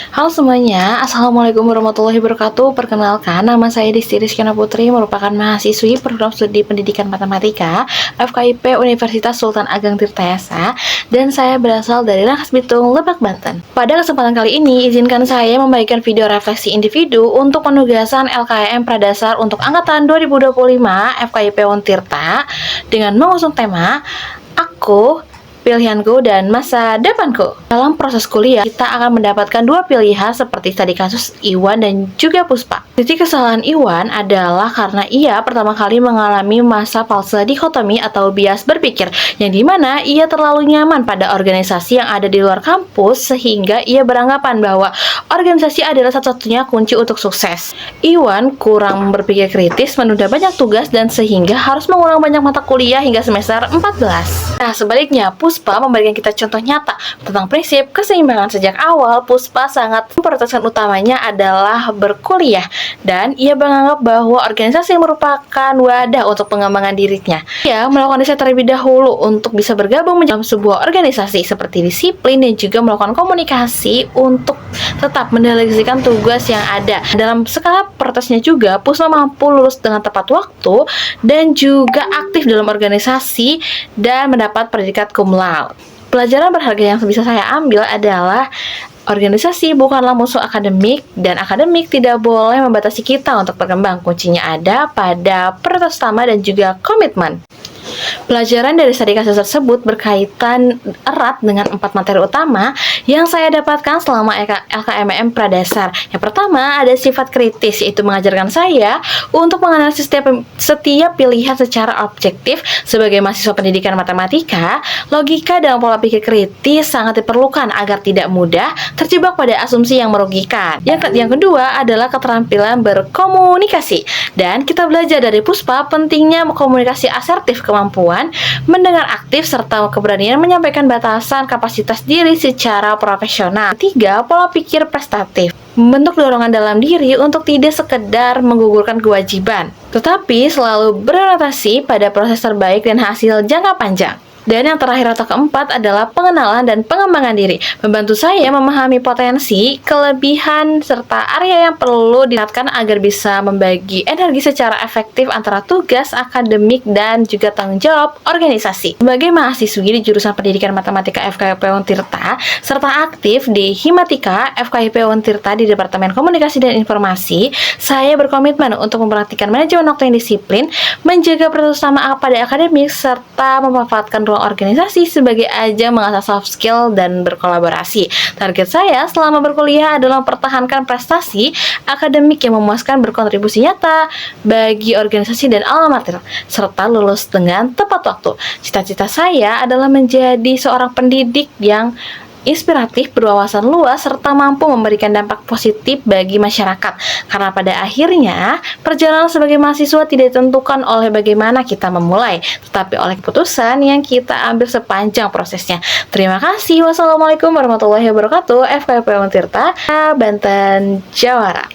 Halo semuanya, Assalamualaikum warahmatullahi wabarakatuh. Perkenalkan, nama saya Disti Rizkyana Putri, merupakan mahasiswi program studi pendidikan matematika FKIP Universitas Sultan Ageng Tirtayasa, dan saya berasal dari Rangkas Bitung, Lebak, Banten. Pada kesempatan kali ini, izinkan saya membagikan video refleksi individu untuk penugasan LKM Pradasar untuk Angkatan 2025 FKIP Untirta dengan mengusung tema Aku, Pilihanku, dan Masa Depanku. Dalam proses kuliah, kita akan mendapatkan dua pilihan seperti tadi kasus Iwan dan juga Puspa. Titik kesalahan Iwan adalah karena ia pertama kali mengalami masa fase dikotomi atau bias berpikir, yang dimana ia terlalu nyaman pada organisasi yang ada di luar kampus sehingga ia beranggapan bahwa organisasi adalah satu-satunya kunci untuk sukses. Iwan kurang berpikir kritis, menunda banyak tugas, dan sehingga harus mengulang banyak mata kuliah hingga semester 14. Nah, sebaliknya, Puspa memberikan kita contoh nyata tentang prinsip keseimbangan. Sejak awal, Puspa sangat memprioritaskan utamanya adalah berkuliah, dan ia menganggap bahwa organisasi merupakan wadah untuk pengembangan dirinya. Ia melakukan riset terlebih dahulu untuk bisa bergabung menjadi sebuah organisasi seperti disiplin dan juga melakukan komunikasi untuk tetap mendelegasikan tugas yang ada. Dalam skala prioritasnya juga, Puspa mampu lulus dengan tepat waktu dan juga aktif dalam organisasi dan mendapat predikat cum laude. Pelajaran berharga yang bisa saya ambil adalah organisasi bukanlah musuh akademik, dan akademik tidak boleh membatasi kita untuk berkembang. Kuncinya ada pada prioritas utama dan juga komitmen. Pelajaran dari studi kasus tersebut berkaitan erat dengan 4 materi utama yang saya dapatkan selama LKMM Pradasar. Yang pertama ada sifat kritis, yaitu mengajarkan saya untuk menganalisis setiap pilihan secara objektif. Sebagai mahasiswa pendidikan matematika, logika dan pola pikir kritis sangat diperlukan agar tidak mudah terjebak pada asumsi yang merugikan. Yang kedua adalah keterampilan berkomunikasi, dan kita belajar dari Puspa pentingnya komunikasi asertif, kemampuan mendengar aktif, serta keberanian menyampaikan batasan kapasitas diri secara profesional. Tiga, pola pikir prestatif, membentuk dorongan dalam diri untuk tidak sekedar menggugurkan kewajiban, tetapi selalu berorientasi pada proses terbaik dan hasil jangka panjang. Dan yang terakhir atau keempat adalah pengenalan dan pengembangan diri, membantu saya memahami potensi, kelebihan, serta area yang perlu dilatihkan agar bisa membagi energi secara efektif antara tugas akademik dan juga tanggung jawab organisasi. Sebagai mahasiswi di jurusan pendidikan matematika FKIP Untirta, serta aktif di Himatika FKIP Untirta di Departemen Komunikasi dan Informasi, saya berkomitmen untuk memperhatikan manajemen waktu yang disiplin, menjaga prioritas utama pada akademik, serta memanfaatkan ruang organisasi sebagai ajang mengasah soft skill dan berkolaborasi. Target saya selama berkuliah adalah mempertahankan prestasi akademik yang memuaskan, berkontribusi nyata bagi organisasi dan alma mater, serta lulus dengan tepat waktu. Cita-cita saya adalah menjadi seorang pendidik yang inspiratif, berwawasan luas, serta mampu memberikan dampak positif bagi masyarakat. Karena pada akhirnya, perjalanan sebagai mahasiswa tidak ditentukan oleh bagaimana kita memulai, tetapi oleh keputusan yang kita ambil sepanjang prosesnya. Terima kasih. Wassalamualaikum warahmatullahi wabarakatuh. FKIP Untirta, Banten, Jawa Barat.